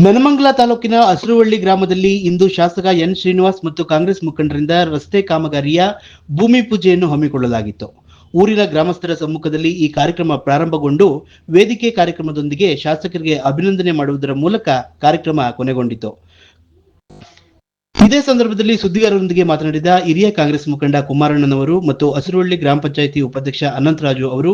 ನೆಲಮಂಗಲ ತಾಲೂಕಿನ ಹಸಿರುವಳ್ಳಿ ಗ್ರಾಮದಲ್ಲಿ ಇಂದು ಶಾಸಕ ಎನ್ ಶ್ರೀನಿವಾಸ್ ಮತ್ತು ಕಾಂಗ್ರೆಸ್ ಮುಖಂಡರಿಂದ ರಸ್ತೆ ಕಾಮಗಾರಿಯ ಭೂಮಿ ಪೂಜೆಯನ್ನು ಹಮ್ಮಿಕೊಳ್ಳಲಾಗಿತ್ತು. ಊರಿನ ಗ್ರಾಮಸ್ಥರ ಸಮ್ಮುಖದಲ್ಲಿ ಈ ಕಾರ್ಯಕ್ರಮ ಪ್ರಾರಂಭಗೊಂಡು ವೇದಿಕೆ ಕಾರ್ಯಕ್ರಮದೊಂದಿಗೆ ಶಾಸಕರಿಗೆ ಅಭಿನಂದನೆ ಮಾಡುವುದರ ಮೂಲಕ ಕಾರ್ಯಕ್ರಮ ಕೊನೆಗೊಂಡಿತು. ಇದೇ ಸಂದರ್ಭದಲ್ಲಿ ಸುದ್ದಿಗಾರರೊಂದಿಗೆ ಮಾತನಾಡಿದ ಹಿರಿಯ ಕಾಂಗ್ರೆಸ್ ಮುಖಂಡ ಕುಮಾರಣ್ಣನವರು ಮತ್ತು ಹಸಿರುವಳ್ಳಿ ಗ್ರಾಮ ಪಂಚಾಯಿತಿ ಉಪಾಧ್ಯಕ್ಷ ಅನಂತರಾಜು ಅವರು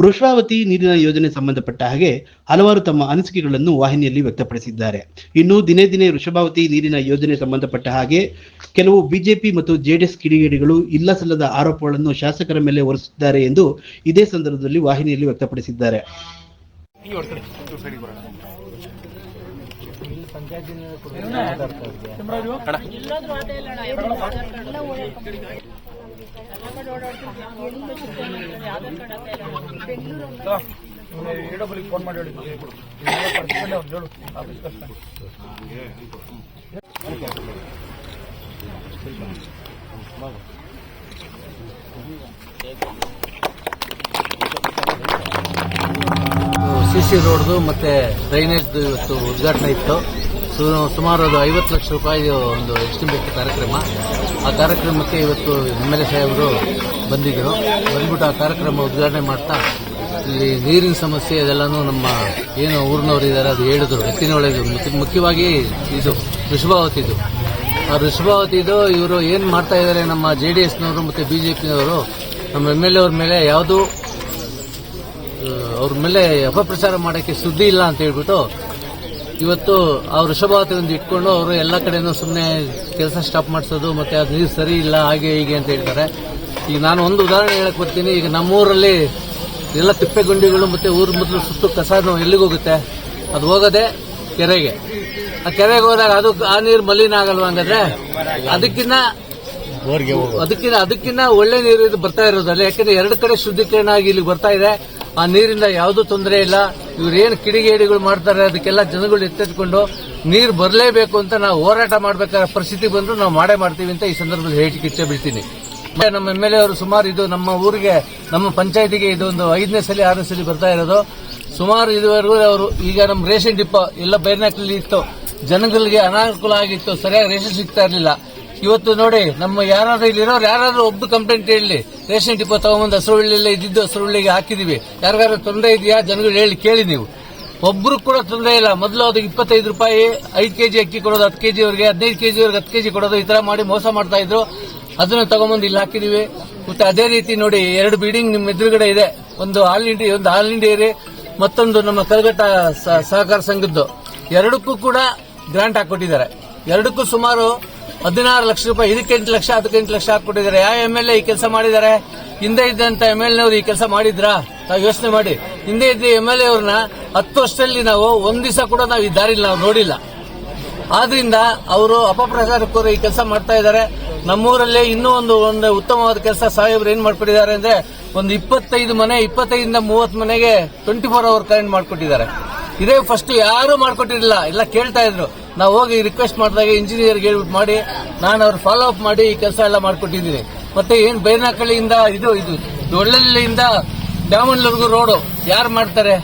ವೃಷಭಾವತಿ ನೀರಿನ ಯೋಜನೆ ಸಂಬಂಧಪಟ್ಟ ಹಾಗೆ ಹಲವಾರು ತಮ್ಮ ಅನಿಸಿಕೆಗಳನ್ನು ವಾಹಿನಿಯಲ್ಲಿ ವ್ಯಕ್ತಪಡಿಸಿದ್ದಾರೆ. ಇನ್ನು ದಿನೇ ದಿನೇ ವೃಷಭಾವತಿ ನೀರಿನ ಯೋಜನೆ ಸಂಬಂಧಪಟ್ಟ ಹಾಗೆ ಕೆಲವು ಬಿಜೆಪಿ ಮತ್ತು ಜೆಡಿಎಸ್ ಕಿಡಿಗೇಡಿಗಳು ಇಲ್ಲಸಲ್ಲದ ಆರೋಪಗಳನ್ನು ಶಾಸಕರ ಮೇಲೆ ಹೊರಿಸಿದ್ದಾರೆ ಎಂದು ಇದೇ ಸಂದರ್ಭದಲ್ಲಿ ವಾಹಿನಿಯಲ್ಲಿ ವ್ಯಕ್ತಪಡಿಸಿದ್ದಾರೆ. ಫೋನ್ ಮಾಡಿ ಸಿಸಿ ರೋಡ್ದು ಮತ್ತೆ ಡ್ರೈನೇಜ್ ಇವತ್ತು ಉದ್ಘಾಟನೆ ಇತ್ತು. ಸುಮಾರು 50 ಲಕ್ಷ ರೂಪಾಯಿ ಒಂದು ಎಸ್ಟಿಮೇಟ್ ಕಾರ್ಯಕ್ರಮ. ಆ ಕಾರ್ಯಕ್ರಮಕ್ಕೆ ಇವತ್ತು MLA ಸಾಹೇಬರು ಬಂದಿದ್ದರು. ಬಂದ್ಬಿಟ್ಟು ಆ ಕಾರ್ಯಕ್ರಮ ಉದ್ಘಾಟನೆ ಮಾಡ್ತಾ ಇಲ್ಲಿ ನೀರಿನ ಸಮಸ್ಯೆ ಇದೆಲ್ಲಾನು ನಮ್ಮ ಏನು ಊರಿನವರು ಇದ್ದಾರೆ ಅದು ಹೇಳಿದ್ರು. ಎತ್ತಿನೊಳಗೆ ಮುಖ್ಯವಾಗಿ ಇದು ವೃಷಭಾವತಿದು. ಆ ವೃಷಭಾವತಿದು ಇವರು ಏನು ಮಾಡ್ತಾ ಇದ್ದಾರೆ, ನಮ್ಮ JDSನವರು ಮತ್ತು BJPನವರು ನಮ್ಮ MLA ಅವ್ರ ಮೇಲೆ ಯಾವುದು ಅವ್ರ ಮೇಲೆ ಅಪಪ್ರಚಾರ ಮಾಡೋಕ್ಕೆ ಸುದ್ದಿ ಇಲ್ಲ ಅಂತ ಹೇಳ್ಬಿಟ್ಟು ಇವತ್ತು ಆ ವೃಷಭಾವತಿ ಒಂದು ಇಟ್ಕೊಂಡು ಅವರು ಎಲ್ಲ ಕಡೆನೂ ಸುಮ್ಮನೆ ಕೆಲಸ ಸ್ಟಾಪ್ ಮಾಡಿಸೋದು ಮತ್ತೆ ಅದು ನೀರು ಸರಿ ಇಲ್ಲ ಹಾಗೆ ಹೀಗೆ ಅಂತ ಹೇಳ್ತಾರೆ. ಈಗ ನಾನು ಒಂದು ಉದಾಹರಣೆ ಹೇಳಕ್ ಬರ್ತೀನಿ. ಈಗ ನಮ್ಮೂರಲ್ಲಿ ಎಲ್ಲ ತಿಪ್ಪೆಗುಂಡಿಗಳು ಮತ್ತೆ ಊರ ಮೊದಲು ಸುತ್ತು ಕಸನು ಎಲ್ಲಿಗೆ ಹೋಗುತ್ತೆ? ಅದು ಹೋಗೋದೆ ಕೆರೆಗೆ. ಆ ಕೆರೆಗೆ ಹೋದಾಗ ಅದು ಆ ನೀರು ಮಲಿನ ಆಗಲ್ವಾ? ಹಂಗಾದ್ರೆ ಅದಕ್ಕಿಂತ ಒಳ್ಳೆ ನೀರು ಇದು ಬರ್ತಾ ಇರೋದಲ್ಲ. ಯಾಕಂದ್ರೆ ಎರಡು ಕಡೆ ಶುದ್ಧೀಕರಣ ಆಗಿ ಇಲ್ಲಿ ಬರ್ತಾ ಇದೆ. ಆ ನೀರಿಂದ ಯಾವುದೂ ತೊಂದರೆ ಇಲ್ಲ. ಇವ್ರೇನು ಕಿಡಿಗೇಡಿಗಳು ಮಾಡ್ತಾರೆ ಅದಕ್ಕೆಲ್ಲ ಜನಗಳು ಎತ್ತೆತ್ಕೊಂಡು ನೀರು ಬರಲೇಬೇಕು ಅಂತ ನಾವು ಹೋರಾಟ ಮಾಡಬೇಕಾದ ಪರಿಸ್ಥಿತಿ ಬಂದ್ರು ನಾವು ಮಾಡೇ ಮಾಡ್ತೀವಿ ಅಂತ ಈ ಸಂದರ್ಭದಲ್ಲಿ ಹೇಳಿಕೆ ಇಚ್ಛೆ ಬಿಡ್ತೀನಿ. ನಮ್ಮ MLA ಅವರು ಸುಮಾರು ಇದು ನಮ್ಮ ಊರಿಗೆ ನಮ್ಮ ಪಂಚಾಯತಿಗೆ ಇದು ಒಂದು 5ನೇ ಸಲ 6ನೇ ಸಲ ಬರ್ತಾ ಇರೋದು. ಸುಮಾರು ಇದುವರೆಗೂ ಅವರು ಈಗ ನಮ್ಮ ರೇಷನ್ ಡಿಪೋ ಎಲ್ಲ ಬೈರ್ನಾಕಲ್ಲಿ ಇತ್ತು, ಜನಗಳಿಗೆ ಅನಾನುಕೂಲ ಆಗಿತ್ತು, ಸರಿಯಾಗಿ ರೇಷನ್ ಸಿಗ್ತಾ ಇರಲಿಲ್ಲ. ಇವತ್ತು ನೋಡಿ ನಮ್ಮ ಯಾರಾದ್ರೂ ಇಲ್ಲಿರೋರು ಯಾರಾದ್ರೂ ಒಬ್ರು ಕಂಪ್ಲೇಂಟ್ ಹೇಳಿ, ರೇಷನ್ ಡಿಪೋ ತಗೊಂಬಂದು ಹಸಿರುಳ್ಳಿಯಲ್ಲೇ ಇದ್ದಿದ್ದು ಹಸಿರುಳ್ಳಿಗೆ ಹಾಕಿದೀವಿ, ಯಾರಿಗಾದ್ರೂ ತೊಂದರೆ ಇದೆಯಾ ಜನಗಳು ಹೇಳಿ ಕೇಳಿ. ನೀವು ಒಬ್ರು ಕೂಡ ತೊಂದರೆ ಇಲ್ಲ. ಮೊದಲು ಅದು 25 ರೂಪಾಯಿ 5 ಕೆಜಿ ಅಕ್ಕಿ ಕೊಡೋದು, 10 ಕೆಜಿ ಅವರಿಗೆ 15 ಕೆಜಿ ಅವ್ರಿಗೆ 10 ಕೆಜಿ ಕೊಡೋದು, ಈ ತರ ಮಾಡಿ ಮೋಸ ಮಾಡ್ತಾ ಇದ್ರು. ಅದನ್ನ ತಗೊಂಬಂದು ಇಲ್ಲಿ ಹಾಕಿದೀವಿ. ಮತ್ತೆ ಅದೇ ರೀತಿ ನೋಡಿ 2 ಬಿಲ್ಡಿಂಗ್ ನಿಮ್ಮ ಎದುರುಗಡೆ ಇದೆ. ಒಂದು ಆಲ್ ಇಂಡಿಯಾ ಮತ್ತೊಂದು ನಮ್ಮ ಕಲ್ಗಟ್ಟ ಸಹಕಾರ ಸಂಘದ್ದು. ಎರಡಕ್ಕೂ ಕೂಡ ಗ್ರಾಂಟ್ ಹಾಕೊಟ್ಟಿದ್ದಾರೆ. ಎರಡಕ್ಕೂ ಸುಮಾರು 16 ಲಕ್ಷ ರೂಪಾಯಿ. ಇದಕ್ಕೆ 8 ಲಕ್ಷ ಅದಕ್ಕೆ 8 ಲಕ್ಷ ಹಾಕೊಟ್ಟಿದ್ದಾರೆ. ಯಾವ MLA ಈ ಕೆಲಸ ಮಾಡಿದ್ದಾರೆ? ಹಿಂದೆ ಇದ್ದಂತ MLA ಈ ಕೆಲಸ ಮಾಡಿದ್ರಾ? ನಾವು ಯೋಚನೆ ಮಾಡಿ. ಹಿಂದೆ ಇದ್ದ MLA ಅವ್ರನ್ನ 10 ವರ್ಷದಲ್ಲಿ ನಾವು ಒಂದ್ ದಿವಸ ಕೂಡ ನಾವು ಈ ದಾರಿಲಿ ನಾವು ನೋಡಿಲ್ಲ. ಆದ್ರಿಂದ ಅವರು ಅಪಪ್ರಚಾರಕ್ಕೂ ಈ ಕೆಲಸ ಮಾಡ್ತಾ ಇದ್ದಾರೆ. ನಮ್ಮೂರಲ್ಲಿ ಇನ್ನೂ ಒಂದು ಉತ್ತಮವಾದ ಕೆಲಸ ಸಾಹೇಬ್ರು ಏನ್ ಮಾಡ್ಕೊಟ್ಟಿದ್ದಾರೆ ಅಂದ್ರೆ, ಒಂದು 25 ಮನೆ 25 ಇಂದ 30 ಮನೆಗೆ 24 ಅವರ್ ಕರೆಂಟ್ ಮಾಡ್ಕೊಟ್ಟಿದ್ದಾರೆ. ಇದೇ ಫಸ್ಟ್ ಯಾರು ಮಾಡ್ಕೊಟ್ಟಿರಲಿಲ್ಲ. ಎಲ್ಲ ಕೇಳ್ತಾ ಇದ್ರು. ನಾವು ಹೋಗಿ ರಿಕ್ವೆಸ್ಟ್ ಮಾಡಿದಾಗ ಇಂಜಿನಿಯರ್ಗೆ ಹೇಳ್ಬಿಟ್ಟು ಮಾಡಿ ನಾನು ಅವ್ರು ಫಾಲೋ ಅಪ್ ಮಾಡಿ ಈ ಕೆಲಸ ಎಲ್ಲ ಮಾಡ್ಕೊಟ್ಟಿದ್ದೀನಿ. ಮತ್ತೆ ಏನ್ ಬೈರ್ನಾಕಳ್ಳಿಯಿಂದ ಇದು ದೊಡ್ಡಳ್ಳಿಯಿಂದ ಡ್ಯಾಮನ್ವರೆಗೂ ರೋಡು ಯಾರು ಮಾಡ್ತಾರೆ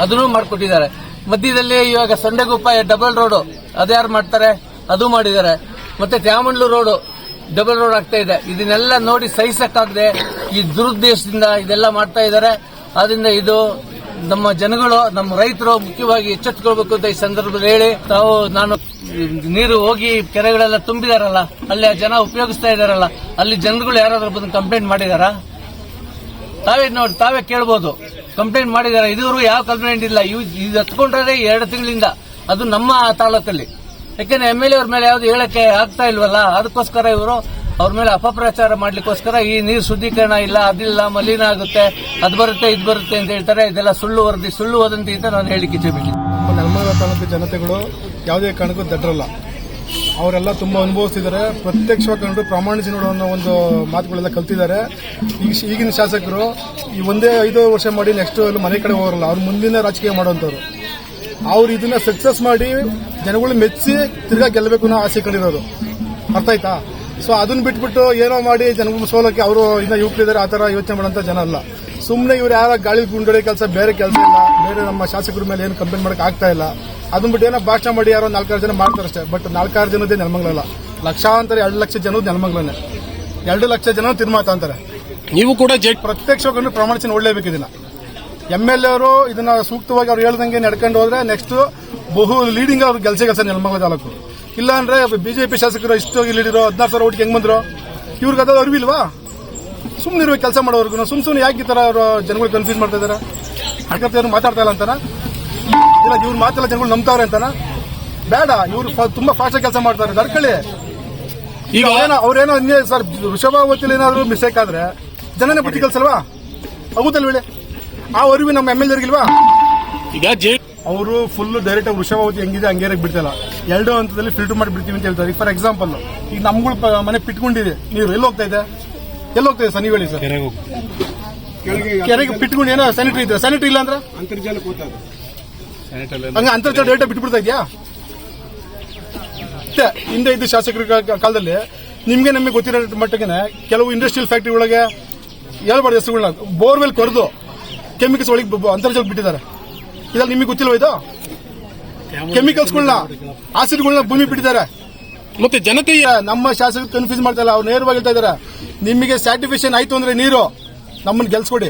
ಅದನ್ನೂ ಮಾಡ್ಕೊಟ್ಟಿದ್ದಾರೆ. ಮಧ್ಯದಲ್ಲಿ ಇವಾಗ ಸೊಂಡೆಗುಪ್ಪ ಡಬಲ್ ರೋಡು ಅದ್ಯಾರು ಮಾಡ್ತಾರೆ ಅದು ಮಾಡಿದ್ದಾರೆ. ಮತ್ತೆ ತ್ಯಾಮಂಡ್ಲು ರೋಡು ಡಬಲ್ ರೋಡ್ ಆಗ್ತಾ ಇದೆ. ಇದನ್ನೆಲ್ಲ ನೋಡಿ ಸಹಿಸಕ್ಕಾಗದೆ ಈ ದುರುದ್ದೇಶದಿಂದ ಇದೆಲ್ಲ ಮಾಡ್ತಾ ಇದ್ದಾರೆ. ಆದ್ರಿಂದ ಇದು ನಮ್ಮ ಜನಗಳು ನಮ್ಮ ರೈತರು ಮುಖ್ಯವಾಗಿ ಎಚ್ಚೆತ್ತುಕೊಳ್ಬೇಕು ಅಂತ ಈ ಸಂದರ್ಭದಲ್ಲಿ ಹೇಳಿ, ನಾನು ನೀರು ಹೋಗಿ ಕೆರೆಗಳೆಲ್ಲ ತುಂಬಿದಾರಲ್ಲ, ಅಲ್ಲಿ ಜನ ಉಪಯೋಗಿಸ್ತಾ ಇದಾರಲ್ಲ, ಅಲ್ಲಿ ಜನಗಳು ಯಾರಾದ್ರೂ ಬಂದು ಕಂಪ್ಲೇಂಟ್ ಮಾಡಿದಾರಾ? ತಾವೇ ಕೇಳ್ಬೋದು. ಕಂಪ್ಲೇಂಟ್ ಮಾಡಿದಾರ? ಇದುವರೆಗೂ ಯಾವ ಕಂಪ್ಲೇಂಟ್ ಇಲ್ಲ. ಇದು ಹತ್ಕೊಂಡ್ರೆ 2 ತಿಂಗಳಿಂದ, ಅದು ನಮ್ಮ ತಾಲೂಕಲ್ಲಿ. ಯಾಕೆಂದ್ರೆ MLA ಅವ್ರ ಮೇಲೆ ಯಾವ್ದು ಹೇಳಕ್ಕೆ ಆಗ್ತಾ ಇಲ್ವಲ್ಲ, ಅದಕ್ಕೋಸ್ಕರ ಇವರು ಅವ್ರ ಮೇಲೆ ಅಪಪ್ರಚಾರ ಮಾಡ್ಲಿಕ್ಕೋಸ್ಕರ ಈ ನೀರು ಶುದ್ಧೀಕರಣ ಇಲ್ಲ, ಅದಿಲ್ಲ, ಮಲಿನ ಆಗುತ್ತೆ, ಅದು ಬರುತ್ತೆ ಇದು ಬರುತ್ತೆ ಅಂತ ಹೇಳ್ತಾರೆ. ಇದೆಲ್ಲ ಸುಳ್ಳು ವದಂತಿ ಅಂತ ನಾನು ಹೇಳಿಕ್ಕೆ ಇಚ್ಛೆಬಿಟ್ಟು. ನೆಲಮಂಗಲ ತಾಲೂಕು ಜನತೆಗಳು ಯಾವುದೇ ಕಾರಣಕ್ಕೂ ದಡ್ರಲ್ಲ. ಅವರೆಲ್ಲ ತುಂಬಾ ಅನುಭವಿಸ್ತಿದ್ದಾರೆ. ಪ್ರತ್ಯಕ್ಷವಾಗಿ ಕಂಡು ಪ್ರಾಮಾಣಿಸಿ ನೋಡೋ ಒಂದು ಮಾತುಗಳೆಲ್ಲ ಕಲ್ತಿದ್ದಾರೆ. ಈಗಿನ ಶಾಸಕರು ಈ ಒಂದೇ 5 ವರ್ಷ ಮಾಡಿ ನೆಕ್ಸ್ಟ್ ಮನೆ ಕಡೆ ಹೋಗಲ್ಲ. ಅವ್ರು ಮುಂದಿನ ರಾಜಕೀಯ ಮಾಡುವಂತವ್ರು. ಅವ್ರು ಇದನ್ನ ಸಕ್ಸಸ್ ಮಾಡಿ ಜನಗಳು ಮೆಚ್ಚಿ ತಿರ್ಗಾ ಗೆಲ್ಲಬೇಕು ಅನ್ನೋ ಆಸೆ ಕಂಡಿರೋರು. ಅರ್ಥ ಆಯ್ತಾ? ಸೊ ಅದನ್ನ ಬಿಟ್ಬಿಟ್ಟು ಏನೋ ಮಾಡಿ ಜನಗಳು ಸೋಲಕ್ಕೆ ಅವರು ಇನ್ನ ಯುವಕರಿದ್ದಾರೆ ಆ ತರ ಯೋಚನೆ ಮಾಡೋಂಥ ಜನ ಅಲ್ಲ. ಸುಮ್ಮನೆ ಇವ್ರು ಯಾರ ಗಾಳಿ ಗುಂಡೊಡೆ ಕೆಲಸ ಬೇರೆ ಕೆಲಸ ಇಲ್ಲ. ಬೇರೆ ನಮ್ಮ ಶಾಸಕರ ಮೇಲೆ ಏನು ಕಂಪ್ಲೇಂಟ್ ಮಾಡಕ್ ಆಗ್ತಾ ಇಲ್ಲ. ಅದನ್ನ ಬಿಟ್ಟು ಏನೋ ಭಾಷಣ ಮಾಡಿ ಯಾರೋ 4-6 ಜನ ಮಾಡ್ತಾರೆ ಅಷ್ಟೇ. ಬಟ್ 4-6 ಜನದೇ ನೆಲಮಂಗಲ, ಲಕ್ಷಾಂತರ 2 ಲಕ್ಷ ಜನದ ನೆಲಮಂಗಲನೇ. 2 ಲಕ್ಷ ಜನ ತೀರ್ಮಾನ ಅಂತಾರೆ. ನೀವು ಕೂಡ ಪ್ರತ್ಯಕ್ಷವಾಗಿ ಪ್ರಮಾಣಿಸಿ ನೋಡ್ಲೇಬೇಕು ಇದನ್ನ. MLA ಅವರು ಇದನ್ನ ಸೂಕ್ತವಾಗಿ ಅವ್ರು ಹೇಳ್ದಂಗೆ ನಡ್ಕೊಂಡು ಹೋದ್ರೆ ನೆಕ್ಸ್ಟ್ ಬಹು ಲೀಡಿಂಗ್ ಅವ್ರು ಕೆಲಸ ನೆಲಮಂಗಲ ತಾಲೂಕು. ಇಲ್ಲ ಅಂದ್ರೆ ಬಿಜೆಪಿ ಶಾಸಕರು ಇಷ್ಟು ಲೀಡಿರೋ 16,000 ಓಟಿಗೆ ಹೆಂಗ್ ಬಂದ್ರು? ಇವ್ರಿಗೆ ಅದ ಅರಿವಿಲ್ವಾ? ಸುಮ್ಮನೆ ಇರುವ ಕೆಲಸ ಮಾಡೋರ್ಗು ಸುಮ್ಮನೆ ಯಾಕೆ ಈ ತರ ಜನಗಳು ಕನ್ಫ್ಯೂಸ್ ಮಾಡ್ತಾ ಇದಾರೆ? ಯಾಕಂತ ಮಾತಾಡ್ತಾ ಇಲ್ಲ ಅಂತಾನ? ಇಲ್ಲ ಇವ್ರು ಮಾತೆಲ್ಲ ಜನಗಳು ನಂಬ್ತಾವ್ರೆ ಅಂತಾನ? ಬೇಡ, ಇವ್ರು ತುಂಬಾ ಫಾಸ್ಟ್ ಕೆಲಸ ಮಾಡ್ತಾರೆ. ದರ್ಕಳಿ ಈಗ ಅವ್ರೇನೋ ಸರ್ ವೃಷಭಾವತಿಲಿ ಏನಾದ್ರು ಮಿಸ್ಟೇಕ್ ಆದ್ರೆ ಜನನೇ ಬುದ್ಧಿ ಕಲ್ಸಲ್ವಾ? ಆಗುತ್ತಲ್ವೇಳಿ? ಆ ಅರಿವು ನಮ್ಮ MLA ಇಲ್ವಾ? ಈಗ ಅವರು ಫುಲ್ ಡೈರೆಕ್ಟ್ ವೃಷಭಾವತಿ ಹೆಂಗಿದೆ ಹಂಗೇರಕ್ಕೆ ಬಿಡ್ತಿಲ್ಲ. 2 ಹಂತದಲ್ಲಿ ಫಿಲ್ಟರ್ ಮಾಡಿ ಬಿಡ್ತೀವಿ ಅಂತ ಹೇಳ್ತಾರೆ. ಫಾರ್ ಎಕ್ಸಾಂಪಲ್, ಈಗ ನಮ್ಗಳು ಮನೆ ಪಿಟ್ಕೊಂಡಿದೆ ನೀರು ಎಲ್ಲಿ ಹೋಗ್ತಾ ಇದೆ ಸರ್? ನೀವು ಹೇಳಿ ಸರ್. ಕೆರೆಗೆ ಪಿಟ್ಕೊಂಡು ಏನೋ ಸ್ಯಾನಿಟರಿ ಇದೆ, ಸ್ಯಾನಿಟರಿ ಇಲ್ಲ ಅಂದ್ರೆ ಹಂಗ ಅಂತರ್ಜಲ ಡೈರೆಕ್ಟ್ ಬಿಟ್ಬಿಡ್ತಾ ಇದೆಯಾ? ಹಿಂದೆ ಇದ್ದ ಶಾಸಕರ ಕಾಲದಲ್ಲಿ ನಿಮ್ಗೆ ನಮಗೆ ಗೊತ್ತಿರೋ ಮಟ್ಟಿಗೆ ಕೆಲವು ಇಂಡಸ್ಟ್ರಿಯಲ್ ಫ್ಯಾಕ್ಟರಿ ಒಳಗೆ ಹೇಳ್ಬಾರ್ದು ಹೆಸರುಗಳನ್ನ ಬೋರ್ವೆಲ್ ಕೊರೆದು ಕೆಮಿಕಲ್ಸ್ ಒಳಗೆ ಅಂತರ್ಜಲ ಬಿಟ್ಟಿದ್ದಾರೆ. ಇದ್ರಲ್ಲಿ ನಿಮಗೆ ಗೊತ್ತಿಲ್ವ? ಇದು ಕೆಮಿಕಲ್ಸ್ಗಳನ್ನ ಆಸಿಡ್ಗಳನ್ನ ಭೂಮಿ ಬಿಟ್ಟಿದ್ದಾರೆ. ಮತ್ತೆ ಜನತೆ ನಮ್ಮ ಶಾಸಕರು ಕನ್ಫ್ಯೂಸ್ ಮಾಡ್ತಾ ಇಲ್ಲ. ಅವ್ರು ನೇರವಾಗಿ ಹೇಳ್ತಾ ಇದಾರೆ, ನಿಮಗೆ ಸ್ಯಾಟಿಫಿಕೇಶನ್ ಆಯ್ತು ಅಂದ್ರೆ ನೀರು ನಮ್ಮನ್ನ ಗೆಲ್ಸ್ಕೊಡಿ.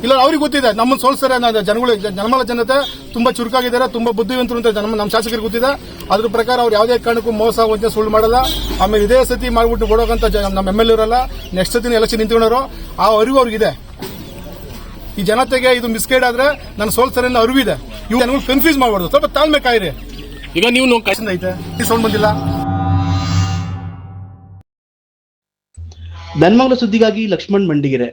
ಇಲ್ಲ ಅವ್ರಿಗೆ ಗೊತ್ತಿದೆ ನಮ್ಮನ್ನ ಸೋಲ್ಸ್ತಾರೆ. ಜನಗಳು ಜನಮಲ ಜನತೆ ತುಂಬಾ ಚುರುಕಾಗಿದ್ದಾರೆ, ತುಂಬಾ ಬುದ್ಧಿವಂತರು ಅಂತ ನಮ್ಮ ಶಾಸಕರಿಗೆ ಗೊತ್ತಿದೆ. ಅದ್ರ ಪ್ರಕಾರ ಅವ್ರು ಯಾವುದೇ ಕಾರಣಕ್ಕೂ ಮೋಸ ವಂಚನೆ ಸುಳ್ಳು ಮಾಡಲ್ಲ. ಆಮೇಲೆ ಇದೇ ಸತಿ ಮಾಡ್ಬಿಟ್ಟು ಕೊಡೋಕಂತ ನಮ್ಮ MLA ಅವರಲ್ಲ, ನೆಕ್ಸ್ಟ್ ಸತಿ ಎಲೆಕ್ಷನ್ ನಿಂತ್ಕೊಂಡವರು. ಆ ಅರಿವು ಅವ್ರಿಗಿದೆ. ಈ ಜನತೆಗೆ ಇದು ಮಿಸ್ಗೈಡ್ ಆದ್ರೆ ನನ್ನ ಸೋಲ್ಸ್ತಾರೆ ಅನ್ನೋ ಅರಿವಿದೆ. ಇವು ಜನಗಳು ಕನ್ಫ್ಯೂಸ್ ಮಾಡಬಾರ್ದು. ಸ್ವಲ್ಪ ತಾಳ್ಮೆ ಕಾಯಿರಿ. ಈಗ ನೀವು ಐತೆ ಈ ಸೌಂಡ್ ಬಂದಿಲ್ಲ. ಧನ್ಮಂಗಲ ಸುದ್ದಿಗಾಗಿ ಲಕ್ಷ್ಮಣ್ ಮಂಡಿಗೆರೆ.